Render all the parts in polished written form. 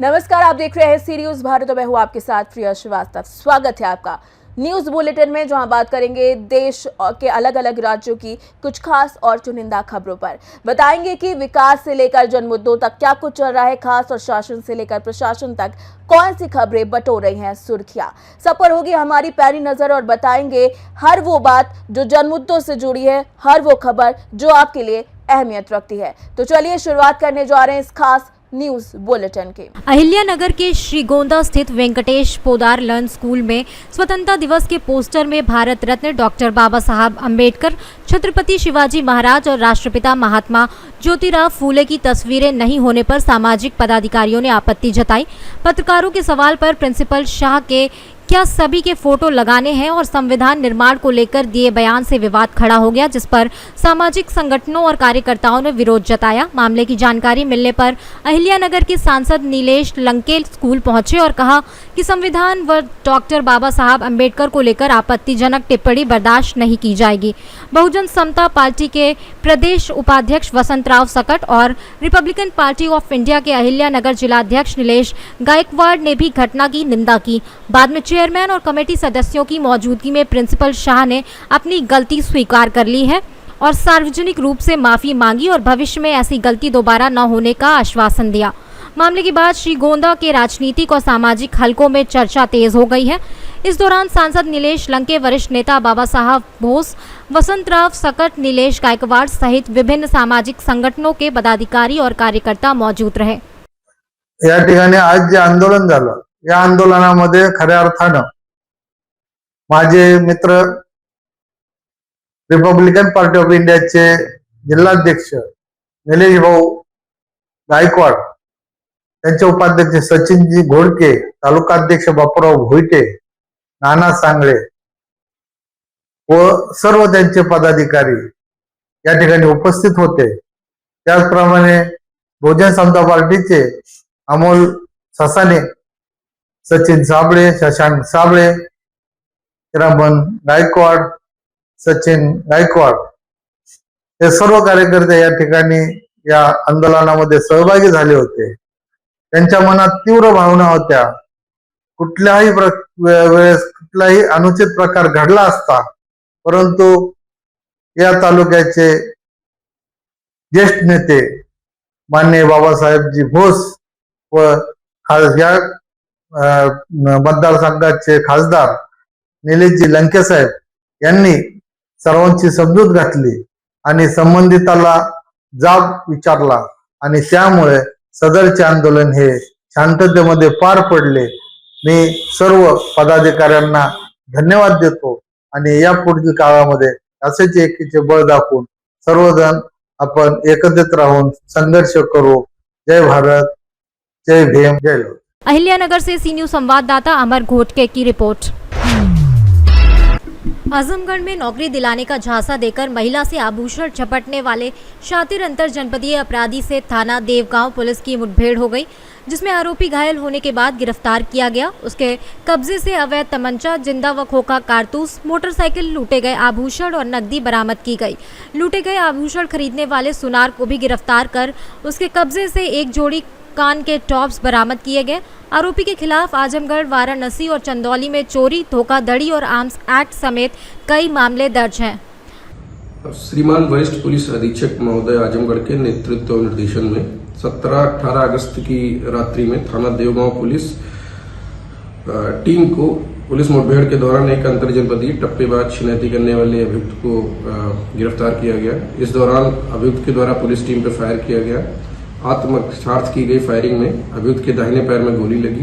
नमस्कार, आप देख रहे हैं सी न्यूज भारत और मैं हूं आपके साथ प्रिया श्रीवास्तव। स्वागत है आपका न्यूज बुलेटिन में, जहां बात करेंगे देश के अलग अलग राज्यों की कुछ खास और चुनिंदा खबरों पर। बताएंगे कि विकास से लेकर जन मुद्दों तक क्या कुछ चल रहा है खास, और शासन से लेकर प्रशासन तक कौन सी खबरें बटोर रही हैं सुर्खियां। सब पर होगी हमारी पैनी नजर और बताएंगे हर वो बात जो जन मुद्दों से जुड़ी है, हर वो खबर जो आपके लिए अहमियत रखती है। तो चलिए शुरुआत करने जा रहे हैं इस खास न्यूज बुलेटिन के। अहिल्यानगर के श्रीगोंदा स्थित वेंकटेश पोदार लर्न स्कूल में स्वतंत्रता दिवस के पोस्टर में भारत रत्न डॉक्टर बाबा साहब अंबेडकर, छत्रपति शिवाजी महाराज और राष्ट्रपिता महात्मा ज्योतिराव फूले की तस्वीरें नहीं होने पर सामाजिक पदाधिकारियों ने आपत्ति जताई। पत्रकारों के सवाल पर प्रिंसिपल शाह के क्या सभी के फोटो लगाने हैं और संविधान निर्माण को लेकर दिए बयान से विवाद खड़ा हो गया, जिस पर सामाजिक संगठनों और कार्यकर्ताओं ने विरोध जताया। मामले की जानकारी मिलने पर अहिल्यानगर के सांसद नीलेश लंके स्कूल पहुंचे और कहा कि संविधान व डॉक्टर बाबा साहब अंबेडकर को लेकर आपत्तिजनक टिप्पणी बर्दाश्त नहीं की जाएगी। बहुजन समता पार्टी के प्रदेश उपाध्यक्ष वसंतराव सकट और रिपब्लिकन पार्टी ऑफ इंडिया के अहिल्यानगर जिलाध्यक्ष नीलेश गायकवाड़ ने भी घटना की निंदा की। बाद में चेयरमैन और कमेटी सदस्यों की मौजूदगी में प्रिंसिपल शाह ने अपनी गलती स्वीकार कर ली है और सार्वजनिक रूप से माफी मांगी और भविष्य में ऐसी गलती दोबारा न होने का आश्वासन दिया। मामले के बाद श्रीगोंदा के राजनीतिक और सामाजिक हलकों में चर्चा तेज हो गई है। इस दौरान सांसद नीलेश लंके, वरिष्ठ नेता बाबा साहब बोस, वसंतराव सकट, नीलेश गायकवाड़ सहित विभिन्न सामाजिक संगठनों के पदाधिकारी और कार्यकर्ता मौजूद रहे। या ठिकाणी आज जे आंदोलन झालं, या आंदोलनामध्ये खऱ्या अर्थानं माझे मित्र रिपब्लिकन पार्टी ऑफ इंडियाचे जिल्हाध्यक्ष निलेश भाऊ गायकवाड, त्यांचे उपाध्यक्ष सचिनजी घोडके, तालुकाध्यक्ष बापूराव भोईटे, नाना सांगळे व सर्व त्यांचे पदाधिकारी या ठिकाणी उपस्थित होते। त्याचप्रमाणे बहुजन समता पार्टीचे अमोल ससाने, सचिन साबळे, शशांक साबळे, रमण गायकवाड, सचिन गायकवाड हे सर्व कार्यकर्ते या ठिकाणी या आंदोलनामध्ये सहभागी झाले होते। त्यांच्या मनात तीव्र भावना होत्या। कुठल्याही वेळेस कुठलाही अनुचित प्रकार घडला असता, परंतु या तालुक्याचे ज्येष्ठ नेते माननीय बाबासाहेबजी बोस व या मतदारसंघाचे खासदार निलेशजी लंके साहेब यांनी सर्वांची समजूत घातली आणि संबंधिताला जाब विचारला आणि त्यामुळे सदरचे आंदोलन हे शांततेमध्ये पार पडले। मी सर्व पदाधिकाऱ्यांना धन्यवाद देतो आणि या पुढील काळामध्ये असेच एकीचे बळ दाखवून सर्वजण आपण एकत्रित राहून संघर्ष करू। जय भारत, जय भीम, जय लोक। अहिल्यानगर से सी न्यूज संवाददाता अमर घोटके की रिपोर्ट। आजमगढ़ में नौकरी दिलाने का झांसा देकर महिला से आभूषण झपटने वाले शातिर अंतर जनपदीय अपराधी से थाना देवगांव पुलिस की मुठभेड़ हो गई, जिसमें आरोपी घायल होने के बाद गिरफ्तार किया गया। उसके कब्जे से अवैध तमंचा, जिंदा व खोखा कारतूस, मोटरसाइकिल, लूटे गए आभूषण और नकदी बरामद की गई। लूटे गए आभूषण खरीदने वाले सुनार को भी गिरफ्तार कर उसके कब्जे से एक जोड़ी कान के टॉप्स बरामद किए गए। आरोपी के खिलाफ आजमगढ़, वाराणसी और चंदौली में चोरी, धोखाधड़ी और आर्म्स एक्ट समेत कई मामले दर्ज हैं। श्रीमान वरिष्ठ पुलिस अधीक्षक महोदय आजमगढ़ के नेतृत्व और निर्देशन में 17-18 अगस्त की रात्रि में थाना देवगांव पुलिस टीम को पुलिस मुठभेड़ के दौरान एक अंतर जनपदीय टप्पेबाज छिनैती करने वाले अभियुक्त को गिरफ्तार किया गया। इस दौरान अभियुक्त के द्वारा पुलिस टीम पर फायर किया गया। आत्मसात की गई फायरिंग में अभियुक्त के दाहिने पैर में गोली लगी,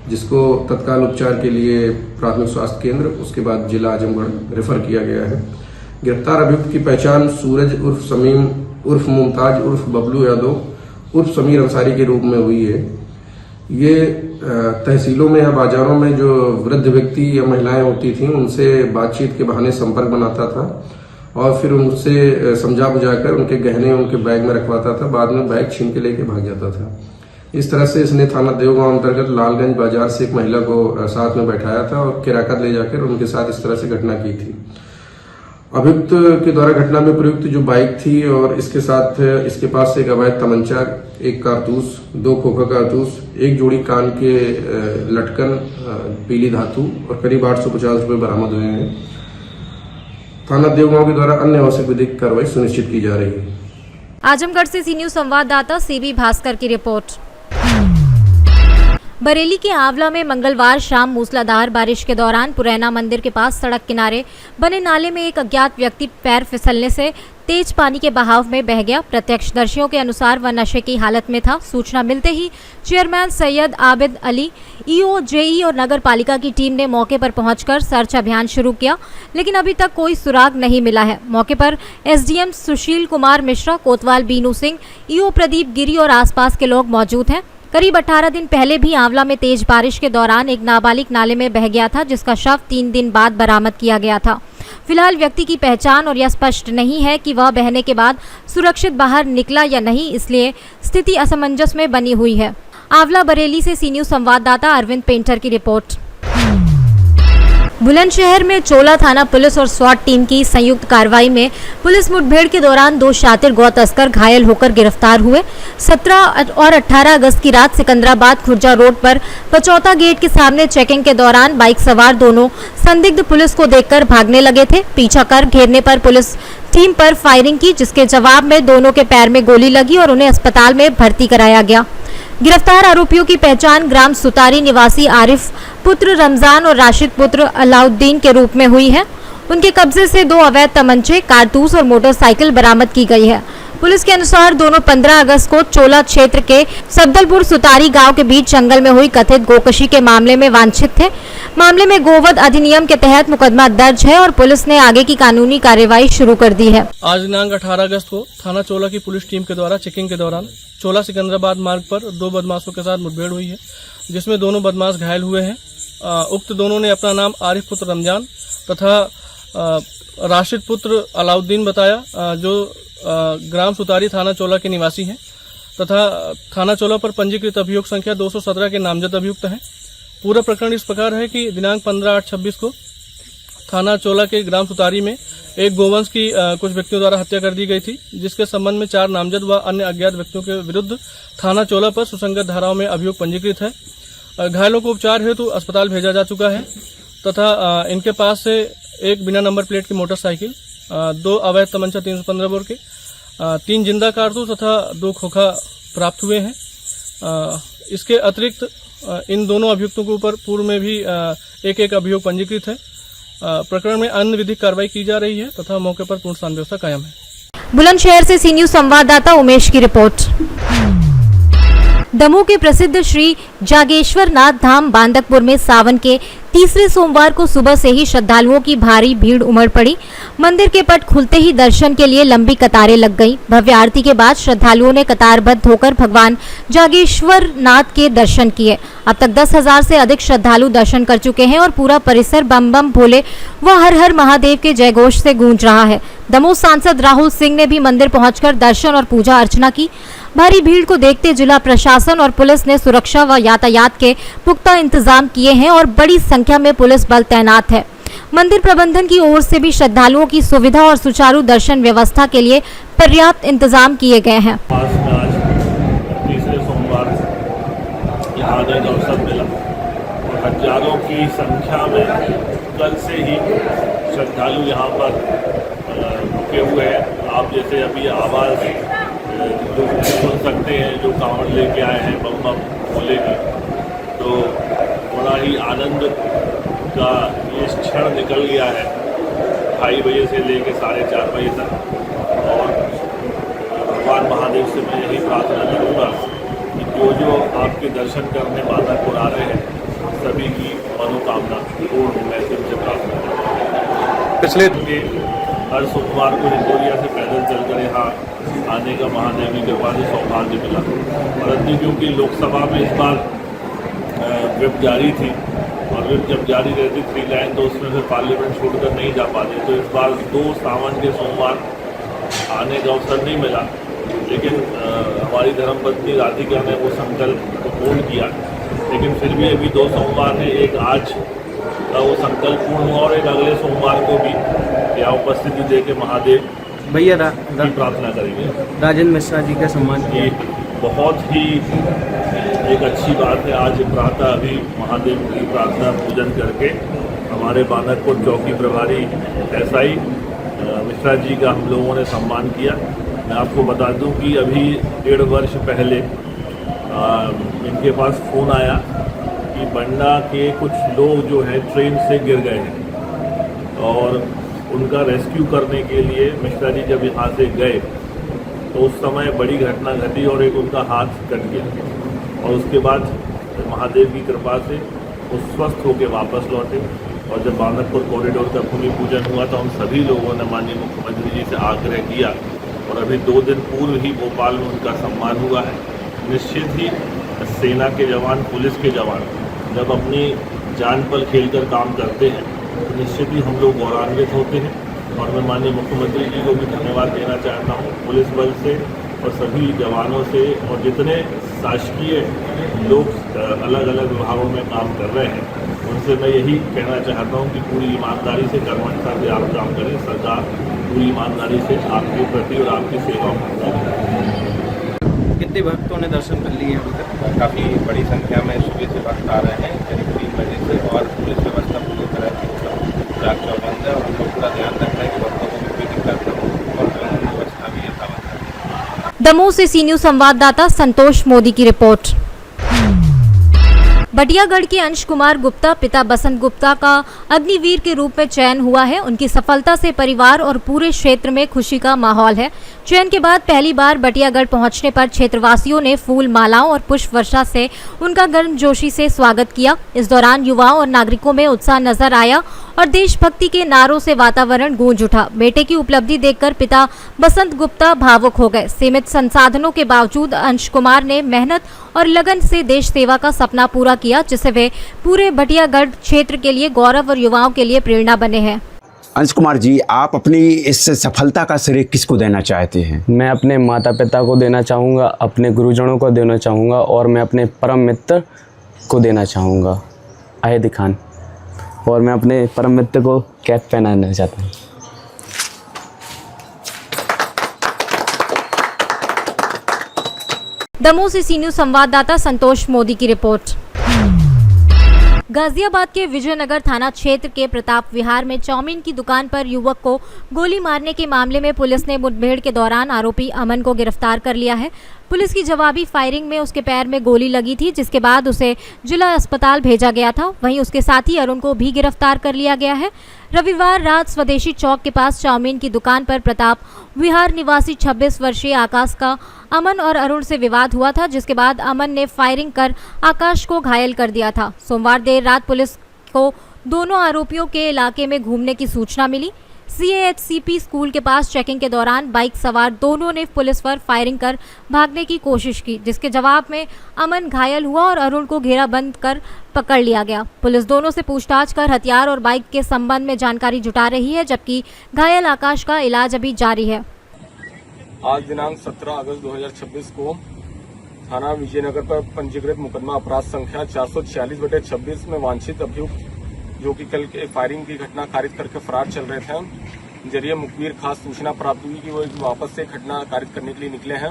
जिसको तत्काल उपचार के लिए प्राथमिक स्वास्थ्य केंद्र, उसके बाद जिला आजमगढ़ रेफर किया गया है। गिरफ्तार अभियुक्त की पहचान सूरज उर्फ समीम उर्फ मुमताज उर्फ बबलू यादव उर्फ समीर अंसारी के रूप में हुई है। ये तहसीलों में या बाजारों में जो वृद्ध व्यक्ति या महिलाएं होती थीं, उनसे बातचीत के बहाने संपर्क बनाता था और फिर उनसे समझा बुझाकर उनके गहने उनके बैग में रखवाता था। बाद में बैग छीन के लेके भाग जाता था। इस तरह से इसने थाना देवगांव अंतर्गत लालगंज बाजार से एक महिला को साथ में बैठाया था और किराकत ले जाकर उनके साथ इस तरह से घटना की थी। अभियुक्त के द्वारा घटना में प्रयुक्त जो बाइक थी और इसके साथ इसके पास से एक अवैध तमंचा, एक कारतूस, 2 खोखा कारतूस, एक जोड़ी कान के लटकन, पीली धातु और करीब 850 रुपये बरामद हुए हैं। थाना देवगांव के द्वारा अन्य आवश्यक विधिक कार्रवाई सुनिश्चित की जा रही है। आजमगढ़ से सी न्यूज संवाददाता सीबी भास्कर की रिपोर्ट। बरेली के आंवला में मंगलवार शाम मूसलाधार बारिश के दौरान पुरैना मंदिर के पास सड़क किनारे बने नाले में एक अज्ञात व्यक्ति पैर फिसलने से तेज पानी के बहाव में बह गया। प्रत्यक्षदर्शियों के अनुसार वह नशे की हालत में था। सूचना मिलते ही chairman Syed Abid Ali, EO, JE और नगर पालिका की टीम ने मौके पर पहुंचकर सर्च अभियान शुरू किया, लेकिन अभी तक कोई सुराग नहीं मिला है। मौके पर एसडीएम सुशील कुमार मिश्रा, कोतवाल बीनू सिंह, ईओ प्रदीप गिरी और आसपास के लोग मौजूद हैं। करीब 18 दिन पहले भी आंवला में तेज बारिश के दौरान एक नाबालिग नाले में बह गया था, जिसका शव 3 दिन बाद बरामद किया गया था। फिलहाल व्यक्ति की पहचान और यह स्पष्ट नहीं है कि वह बहने के बाद सुरक्षित बाहर निकला या नहीं, इसलिए स्थिति असमंजस में बनी हुई है। आंवला बरेली से सी न्यूज संवाददाता अरविंद पेंटर की रिपोर्ट। बुलंदशहर में चोला थाना पुलिस और स्वाट टीम की संयुक्त कार्रवाई में पुलिस मुठभेड़ के दौरान 2 शातिर गौ तस्कर घायल होकर गिरफ्तार हुए। 17 और 18 अगस्त की रात सिकंदराबाद खुर्जा रोड पर पचौता गेट के सामने चेकिंग के दौरान बाइक सवार दोनों संदिग्ध पुलिस को देखकर भागने लगे थे। पीछा कर घेरने पर पुलिस टीम पर फायरिंग की, जिसके जवाब में दोनों के पैर में गोली लगी और उन्हें अस्पताल में भर्ती कराया गया। गिरफ्तार आरोपियों की पहचान ग्राम सुतारी निवासी आरिफ पुत्र रमजान और राशिद पुत्र अलाउद्दीन के रूप में हुई है। उनके कब्जे से 2 अवैध तमंचे, कारतूस और मोटरसाइकिल बरामद की गई है। पुलिस के अनुसार दोनों 15 अगस्त को चोला क्षेत्र के सफदलपुर सुतारी गांव के बीच जंगल में हुई कथित गोकशी के मामले में वांछित थे। मामले में गोवध अधिनियम के तहत मुकदमा दर्ज है और पुलिस ने आगे की कानूनी कार्यवाही शुरू कर दी है। आज दिनांक 18 अगस्त को थाना चोला की पुलिस टीम के द्वारा चेकिंग के दौरान चोला सिकंदराबाद मार्ग पर 2 बदमाशों के साथ मुठभेड़ हुई है, जिसमें दोनों बदमाश घायल हुए हैं। उक्त दोनों ने अपना नाम आरिफ पुत्र रमजान तथा राशिद पुत्र अलाउद्दीन बताया, जो ग्राम सुतारी थाना चोला के निवासी हैं तथा थाना चोला पर पंजीकृत अभियुक्त संख्या 217 के नामजद अभियुक्त हैं। पूरा प्रकरण इस प्रकार है कि दिनांक 15/8/26 को थाना चोला के ग्राम सुतारी में एक गोवंश की कुछ व्यक्तियों द्वारा हत्या कर दी गई थी, जिसके संबंध में 4 नामजद व अन्य अज्ञात व्यक्तियों के विरुद्ध थाना चोला पर सुसंगत धाराओं में अभियोग पंजीकृत है। घायलों को उपचार हेतु अस्पताल भेजा जा चुका है तथा इनके पास से एक बिना नंबर प्लेट की मोटरसाइकिल, 2 अवैध तमंचा 315 बोर के, 3 जिंदा कारतूस तथा 2 खोखा प्राप्त हुए हैं। इसके अतिरिक्त इन दोनों अभियुक्तों के ऊपर पूर्व में भी एक अभियोग पंजीकृत है। प्रकरण में अन्य विधिक कार्रवाई की जा रही है तथा मौके पर पूर्ण शांति व्यवस्था कायम है। बुलंदशहर से सी न्यूज संवाददाता उमेश की रिपोर्ट। दमोह के प्रसिद्ध श्री जागेश्वर नाथ धाम बांदकपुर में सावन के तीसरे सोमवार को सुबह से ही श्रद्धालुओं की भारी भीड़ उमड़ पड़ी। मंदिर के पट खुलते ही दर्शन के लिए लंबी कतारें लग गईं। भव्य आरती के बाद श्रद्धालुओं ने कतारबद्ध होकर भगवान जागेश्वर नाथ के दर्शन किए। अब तक 10,000 से अधिक श्रद्धालु दर्शन कर चुके हैं और पूरा परिसर बम बम भोले व हर हर महादेव के जयघोष से गूंज रहा है। दमोह सांसद राहुल सिंह ने भी मंदिर पहुंचकर दर्शन और पूजा अर्चना की। भारी भीड़ को देखते जिला प्रशासन और पुलिस ने सुरक्षा व यातायात के पुख्ता इंतजाम किए हैं और बड़ी संख्या में पुलिस बल तैनात है। मंदिर प्रबंधन की ओर से भी श्रद्धालुओं की सुविधा और सुचारू दर्शन व्यवस्था के लिए पर्याप्त इंतजाम किए गए हैं। आज तीसरे सोमवार यहाँ आने का अवसर मिला और हजारों की संख्या में कल से ही श्रद्धालु यहाँ पर रुके हुए हैं। आप जैसे अभी आवाज़ जो सुन सकते हैं, जो कांवड़ लेके आए हैं बम बम भोले की, तो बड़ा ही आनंद का ये क्षण निकल गया है 2:30 बजे से लेकर 4:30 बजे तक। और भगवान महादेव से मैं यही प्रार्थना करूँगा कि जो आपके दर्शन करने बांदकपुर आ रहे हैं, सभी की मनोकामना पूर्ण मैं तुमसे प्रार्थना करूँगा। पिछले हर सोमवार को हिंदोरिया से पैदल चलकर यहाँ आने का महादेव की कृपा से सौभाग्य मिला, परंतु क्योंकि लोकसभा में इस बार व्हिप जारी थी और व्हिप जब जारी रहती 3 लाइन तो उसमें फिर पार्लियामेंट छोड़कर नहीं जा पाते, तो इस बार 2 सावन के सोमवार आने का अवसर नहीं मिला। लेकिन हमारी धर्मपत्नी राधिका ने वो संकल्प पूर्ण किया। लेकिन फिर भी अभी 2 सोमवार ने एक आज का वो संकल्प पूर्ण हुआ और एक अगले सोमवार को भी यहाँ उपस्थिति दे के महादेव भैया की प्रार्थना करेंगे। राजेंद्र मिश्रा जी का सम्मान किया। ये बहुत ही एक अच्छी बात है। आज प्रातः अभी महादेव की प्रार्थना पूजन करके हमारे बानकपुर चौकी प्रभारी एसआई मिश्रा जी का हम लोगों ने सम्मान किया। मैं आपको बता दूं कि अभी 1.5 वर्ष पहले इनके पास फ़ोन आया कि बंडा के कुछ लोग जो है ट्रेन से गिर गए हैं और उनका रेस्क्यू करने के लिए मिश्रा जी जब यहाँ से गए तो उस समय बड़ी घटना घटी और एक उनका हाथ कट गया और उसके बाद महादेव की कृपा से वो स्वस्थ होकर वापस लौटे। और जब बानकपुर कॉरिडोर का भूमि पूजन हुआ तो हम सभी लोगों ने माननीय मुख्यमंत्री जी से आग्रह किया और अभी 2 दिन पूर्व ही भोपाल में उनका सम्मान हुआ है। निश्चित ही सेना के जवान, पुलिस के जवान जब अपनी जान पर खेलकर काम करते हैं तो निश्चित ही हम लोग गौरवान्वित होते हैं। और मैं माननीय मुख्यमंत्री जी को भी धन्यवाद देना चाहता हूँ, पुलिस बल से और सभी जवानों से और जितने शासकीय लोग अलग अलग विभागों में काम कर रहे हैं उनसे मैं यही कहना चाहता हूँ कि पूरी ईमानदारी से, कर्मठता से आप काम करें। सरकार पूरी ईमानदारी से आपके प्रति और आपकी सेवा में। कितने भक्तों ने दर्शन कर लिए अभी तक? काफ़ी बड़ी संख्या में सुबह से भक्त आ रहे हैं, करीब 3 बजे से। और पुलिस व्यवस्था पूरी तरह चाक चौबंद है और हम लोग पूरा ध्यान रख रहे हैं कि भक्तों को भी कोई दिक्कत न हो और कानून व्यवस्था भी यथावत है। दमोह से सी न्यूज़ संवाददाता संतोष मोदी की रिपोर्ट। बटियागढ़ के अंश कुमार गुप्ता पिता बसंत गुप्ता का अग्निवीर के रूप में चयन हुआ है। उनकी सफलता से परिवार और पूरे क्षेत्र में खुशी का माहौल है। चयन के बाद पहली बार बटियागढ़ पहुंचने पर क्षेत्रवासियों ने फूल मालाओं और पुष्प वर्षा से उनका गर्मजोशी से स्वागत किया। इस दौरान युवाओं और नागरिकों में उत्साह नजर आया और देशभक्ति के नारों से वातावरण गूंज उठा। बेटे की उपलब्धि देखकर पिता बसंत गुप्ता भावुक हो गए। सीमित संसाधनों के बावजूद अंश कुमार ने मेहनत और लगन से देश सेवा का सपना पूरा किया, जिससे वे पूरे बटियागढ़ क्षेत्र के लिए गौरव और युवाओं के लिए प्रेरणा बने हैं। अंश कुमार जी, आप अपनी इस सफलता का श्रेय किसको देना चाहते हैं? मैं अपने माता पिता को देना चाहूँगा, अपने गुरुजनों को देना चाहूँगा और मैं अपने परम मित्र को देना चाहूँगा, अहद खान। और मैं अपने परम मित्र को कैप पहनाना चाहता हूँ। दमोह से सी न्यूज़ संवाददाता संतोष मोदी की रिपोर्ट। गाजियाबाद के विजयनगर थाना क्षेत्र के प्रताप विहार में चाउमीन की दुकान पर युवक को गोली मारने के मामले में पुलिस ने मुठभेड़ के दौरान आरोपी अमन को गिरफ्तार कर लिया है। पुलिस की जवाबी फायरिंग में उसके पैर में गोली लगी थी, जिसके बाद उसे जिला अस्पताल भेजा गया था। वहीं उसके साथी अरुण को भी गिरफ्तार कर लिया गया है। रविवार रात स्वदेशी चौक के पास चाउमीन की दुकान पर प्रताप विहार निवासी 26 वर्षीय आकाश का अमन और अरुण से विवाद हुआ था, जिसके बाद अमन ने फायरिंग कर आकाश को घायल कर दिया था। सोमवार देर रात पुलिस को दोनों आरोपियों के इलाके में घूमने की सूचना मिली। CAHCP स्कूल के पास चेकिंग के दौरान बाइक सवार दोनों ने पुलिस पर फायरिंग कर भागने की कोशिश की, जिसके जवाब में अमन घायल हुआ और अरुण को घेराबंद कर पकड़ लिया गया। पुलिस दोनों से पूछताछ कर हथियार और बाइक के संबंध में जानकारी जुटा रही है, जबकि घायल आकाश का इलाज अभी जारी है। आज दिनांक 17 अगस्त 2026 को थाना विजयनगर पर पंजीकृत मुकदमा अपराध संख्या 446/26 में वांछित अभियुक्त जो कि कल के फायरिंग की घटना कारित करके फरार चल रहे थे, जरिए मुखबिर खास सूचना प्राप्त हुई कि वो वापस से घटना कारित करने के लिए निकले हैं।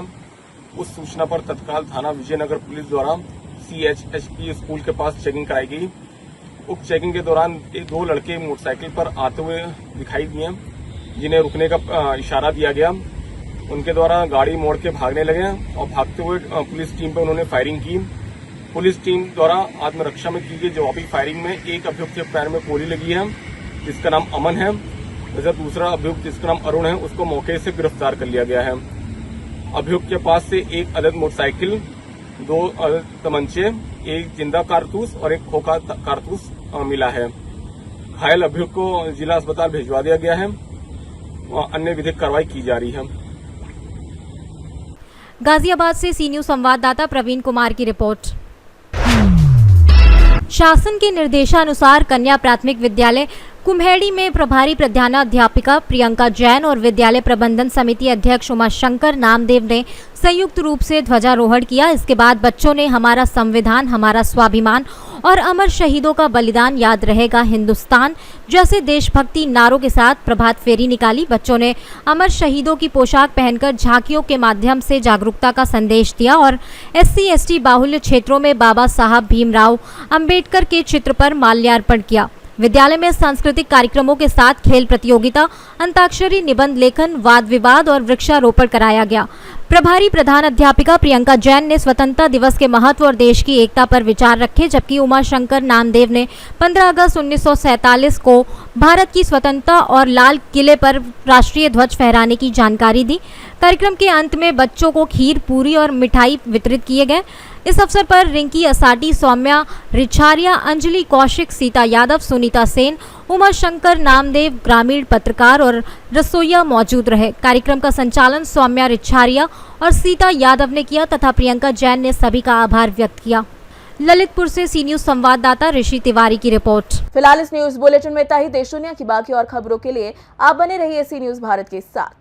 उस सूचना पर तत्काल थाना विजयनगर पुलिस द्वारा CHHP स्कूल के पास चेकिंग कराई गई। उक्त चेकिंग के दौरान 2 लड़के मोटरसाइकिल पर आते हुए दिखाई दिए, जिन्हें रुकने का इशारा दिया गया। उनके द्वारा गाड़ी मोड़ के भागने लगे और भागते हुए पुलिस टीम पर उन्होंने फायरिंग की। पुलिस टीम द्वारा आत्मरक्षा में की गई जवाबी फायरिंग में एक अभियुक्त के पैर में गोली लगी है, जिसका नाम अमन है, जबकि दूसरा अभियुक्त जिसका नाम अरुण है उसको मौके से गिरफ्तार कर लिया गया है। अभियुक्त के पास से 1 अदद मोटरसाइकिल, 2 अदद तमंचे, 1 जिंदा कारतूस और 1 खोखा कारतूस मिला है। घायल अभियुक्त को जिला अस्पताल भिजवा दिया गया है और अन्य विधिक कार्रवाई की जा रही है। गाजियाबाद से सी न्यूज़ संवाददाता प्रवीण कुमार की रिपोर्ट। शासन के निर्देशानुसार कन्या प्राथमिक विद्यालय कुम्हेड़ी में प्रभारी प्रधानाध्यापिका प्रियंका जैन और विद्यालय प्रबंधन समिति अध्यक्ष उमाशंकर नामदेव ने संयुक्त रूप से ध्वजारोहण किया। इसके बाद बच्चों ने हमारा संविधान, हमारा स्वाभिमान और अमर शहीदों का बलिदान याद रहेगा हिंदुस्तान जैसे देशभक्ति नारों के साथ प्रभात फेरी निकाली। बच्चों ने अमर शहीदों की पोशाक पहनकर झांकियों के माध्यम से जागरूकता का संदेश दिया और SC/ST बाहुल्य क्षेत्रों में बाबा साहब भीमराव अंबेडकर के चित्र पर माल्यार्पण किया। विद्यालय में सांस्कृतिक कार्यक्रमों के साथ खेल प्रतियोगिता, अंताक्षरी, निबंध लेखन, वाद विवाद और वृक्षारोपण कराया गया। प्रभारी प्रधान अध्यापिका प्रियंका जैन ने स्वतंत्रता दिवस के महत्व और देश की एकता पर विचार रखे, जबकि उमाशंकर नामदेव ने 15 अगस्त 1947 को भारत की स्वतंत्रता और लाल किले पर राष्ट्रीय ध्वज फहराने की जानकारी दी। कार्यक्रम के अंत में बच्चों को खीर, पूरी और मिठाई वितरित किए गए। इस अवसर पर रिंकी असाटी, सौम्या रिछारिया, अंजलि कौशिक, सीता यादव, सुनीता सेन, उमाशंकर नामदेव, ग्रामीण पत्रकार और रसोइया मौजूद रहे। कार्यक्रम का संचालन सौम्या रिछारिया और सीता यादव ने किया तथा प्रियंका जैन ने सभी का आभार व्यक्त किया। ललितपुर से सी न्यूज संवाददाता ऋषि तिवारी की रिपोर्ट। फिलहाल इस न्यूज बुलेटिन में इतना ही। देश दुनिया की बाकी और खबरों के लिए आप बने रहिए सी न्यूज भारत के साथ।